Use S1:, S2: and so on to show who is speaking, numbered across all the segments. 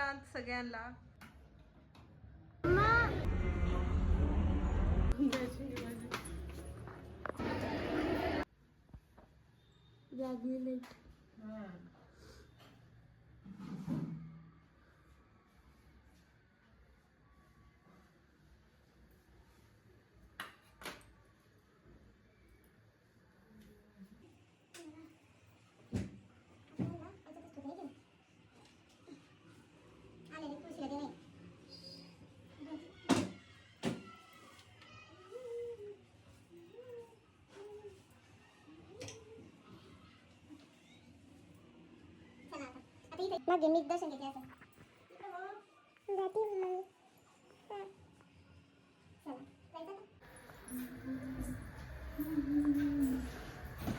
S1: संक्रांत सगळ्यांना.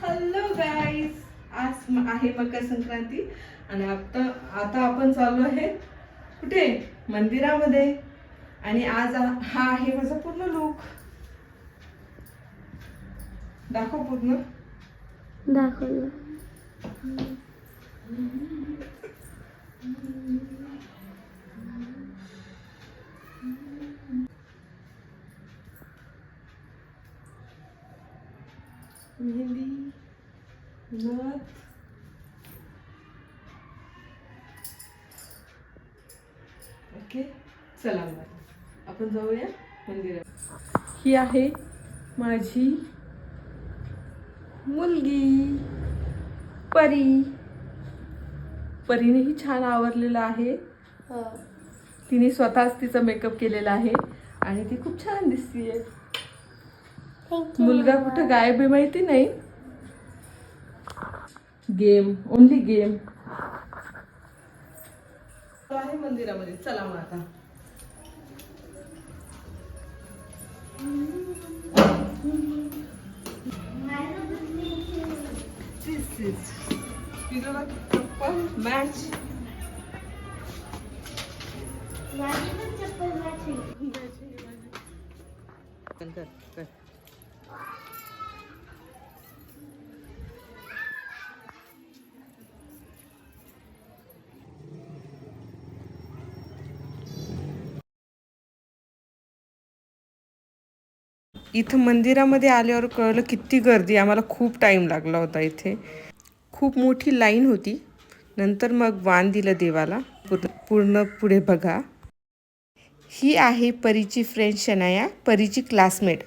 S1: Hello guys, आज आहे मकर संक्रांती आणि आता आपण चाललो आहे कुठे? मंदिरामध्ये. आणि आज हा आहे माझा पूर्ण लुक. दाखव पूर्ण.
S2: दाखवलं.
S1: मेहंदी, नथ, ओके. चला मग आपण जाऊया मंदिरात. ही आहे माझी मुलगी परी. परीनेही छान आवरलेलं आहे. तिने स्वतःच तिचा मेकअप केलेला आहे आणि ती खूप छान दिसतीये. मुलगा कुठं गायब आहे माहिती नाही. गेम, ओनली गेम आहे मंदिरामध्ये. चला मग आता. मॅच कर. इथं मंदिरामध्ये आल्यावर कळलं किती गर्दी. आम्हाला खूप टाइम लागला होता. इथे खूप मोठी लाईन होती. नंतर मग वाण दिलं देवाला. पूर्ण पुढे बघा. ही आहे परीची फ्रेंड शनाया, परीची क्लासमेट.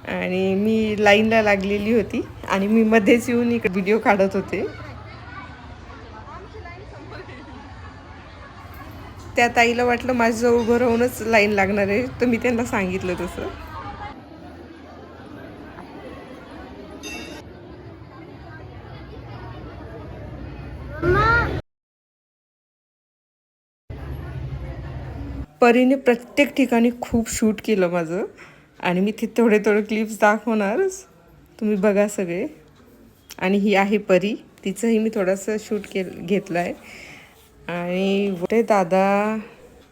S1: आणि मी लाईनला लागलेली होती आणि मी मध्येच येऊन इकडे व्हिडिओ काढत होते. त्या ताईला वाटलं माझ्याजवळ उभं राहूनच लाईन लागणार आहे, तर मी त्यांना सांगितलं तसं. परीने प्रत्येक ठिकाणी खूप शूट केलं माझं आणि मी ते थोडे क्लिप्स दाखवणारच. तुम्ही बघा सगळे. आणि ही आहे परी. तिचंही मी थोडंसं शूट घेतलं आहे. आणि मोठे दादा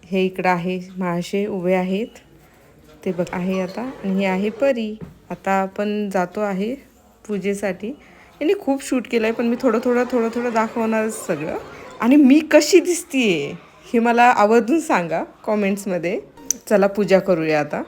S1: हे इकडं आहे, महाशय उभे आहेत ते बघ आहे आता. आणि ही आहे परी. आता आपण जातो आहे पूजेसाठी. यांनी खूप शूट केलं आहे पण मी थोडं दाखवणारच सगळं. आणि मी कशी दिसतीये हे मला आवर्जून सांगा कॉमेंट्समध्ये. चला पूजा करूया आता.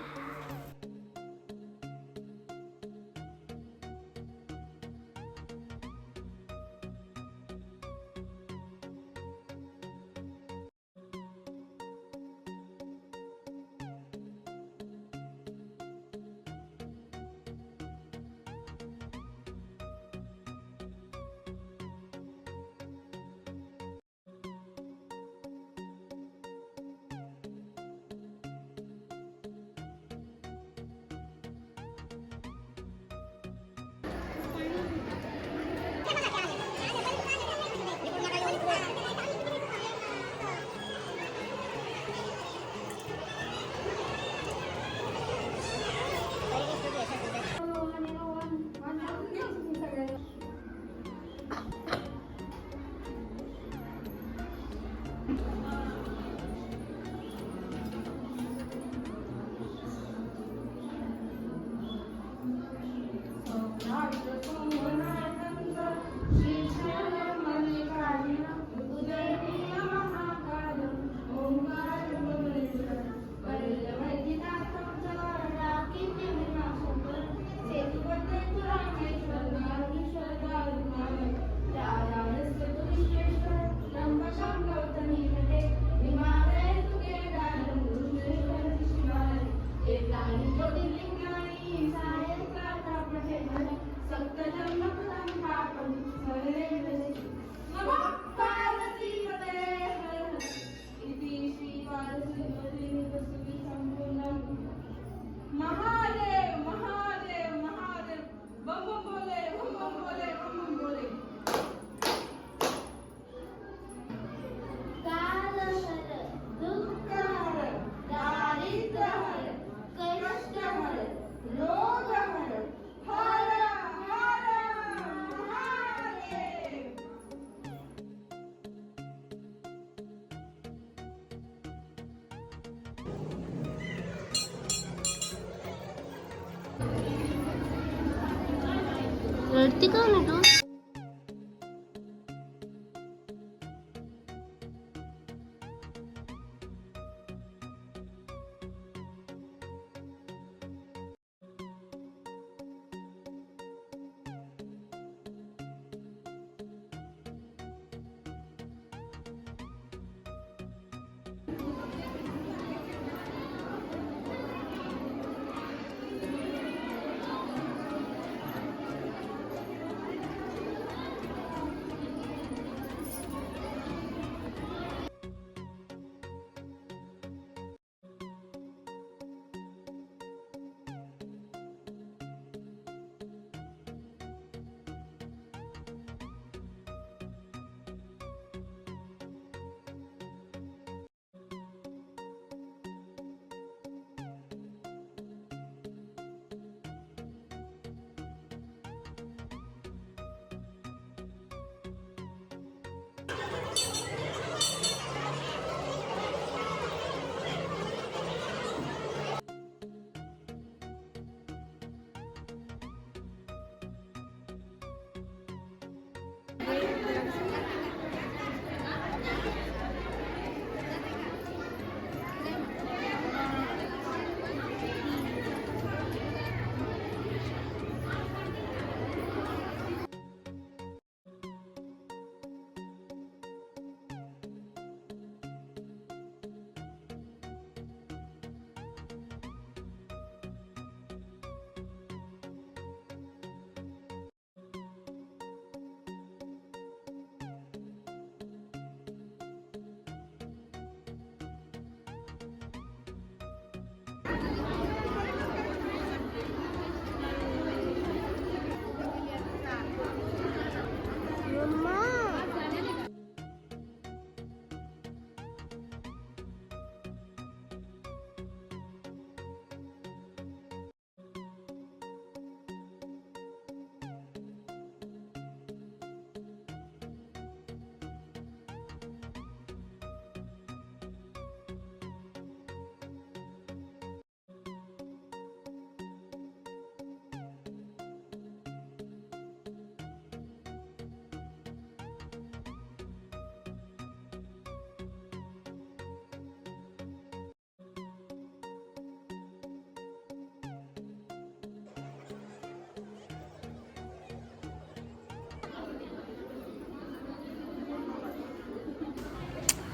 S2: रडती का ना तू?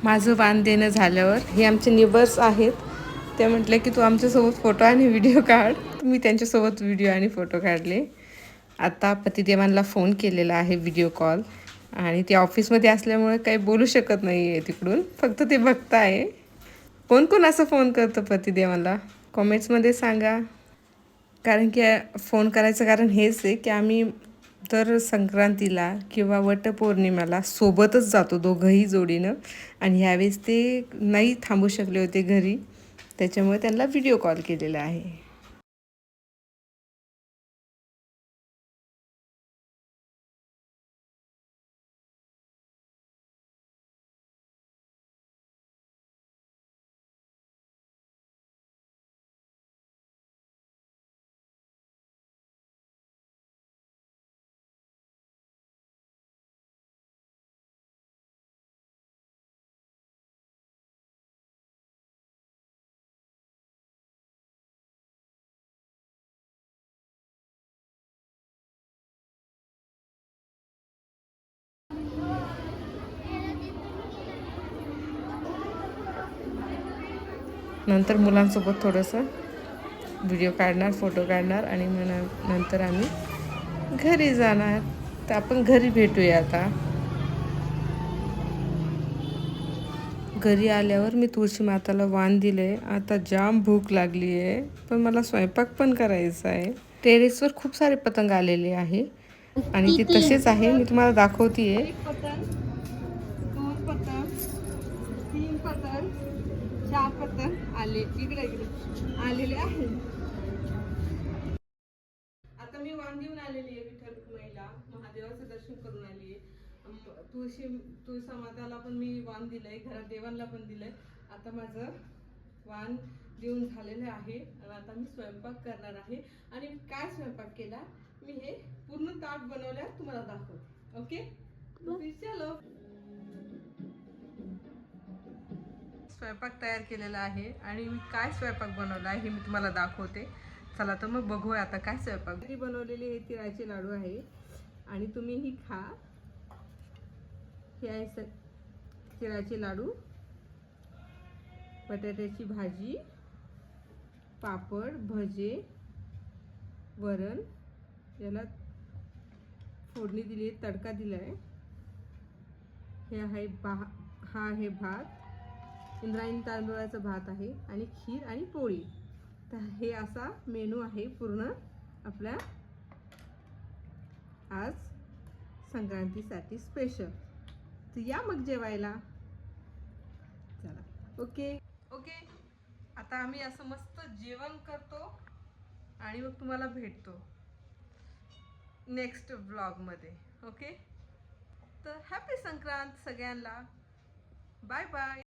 S1: माझं वाण देणं झाल्यावर हे आमचे नेबर्स आहेत. ते म्हटले की तू आमच्यासोबत फोटो आणि व्हिडिओ काढ. मी त्यांच्यासोबत व्हिडिओ आणि फोटो काढले. आता पतिदेवांना फोन केलेला आहे व्हिडिओ कॉल, आणि ते ऑफिसमध्ये असल्यामुळे काही बोलू शकत नाही आहे तिकडून, फक्त ते बघताय. कोण कोण असं फोन करतं पतिदेवांना कॉमेंट्समध्ये सांगा. कारण की फोन करायचं कारण हेच आहे की आम्ही दर संक्रांतीला किंवा वटपौर्णिमेला सोबतच जातो दोघंही जोडीनं, आणि ह्यावेळेस ते नाही थांबू शकले होते घरी, त्याच्यामुळे त्यांना व्हिडिओ कॉल केलेला आहे. नंतर मुलांसोबत थोडंसं व्हिडिओ काढणार, फोटो काढणार, आणि मग नंतर आम्ही घरी जाणार. तर आपण घरी भेटूया. आता घरी आल्यावर मी तुळशी माताला वाण दिले. आता जाम भूक लागली आहे, पण मला स्वयंपाक पण करायचा आहे. टेरेसवर खूप सारे पतंग आलेले आहे आणि ते तसेच आहे. मी तुम्हाला दाखवते. पतंग, 2 पतंग, 3 पतंग, 4 पतंग इकडे आलेले आहे. आता मी वाण देऊन आलेली आहे. विठ्ठल रुक्माईला महादेवाचं दर्शन करून आली आहे. तुळसा माताला पण मी वाण दिलंय, घरात देवांना पण दिलंय. आता माझं वाण देऊन झालेले आहे आणि आता मी स्वयंपाक करणार आहे. आणि मी काय स्वयंपाक केला मी हे पूर्ण ताट बनवल्यावर तुम्हाला दाखवते. ओके, चलो. स्वयंपाक तयार केलेला आहे आणि मी काय स्वयंपाक बनवला आहे हे मी तुम्हाला दाखवते. चला तर मग बघूया आता काय स्वयंपाक. ती बनवलेली हे तिळाचे लाडू आहे आणि तुम्हीही खा. हे आहे तिळाचे लाडू, बटाट्याची भाजी, पापड, भजे, वरण, याला फोडणी दिली आहे, तडका दिला आहे. हे आहे हा आहे भात, इंद्रायणी तांदूळाचा भात आहे आणि खीर आणि पोळी. तर हे असा मेनू आहे पूर्ण आपल्या आज संक्रांतीसाठी स्पेशल. तर या मग जेवायला. चला. ओके ओके, आता आम्ही असं मस्त जेवण करतो आणि मग तुम्हाला भेटतो नेक्स्ट व्लॉगमध्ये. ओके, तर हॅपी संक्रांत सगळ्यांना. Bye bye.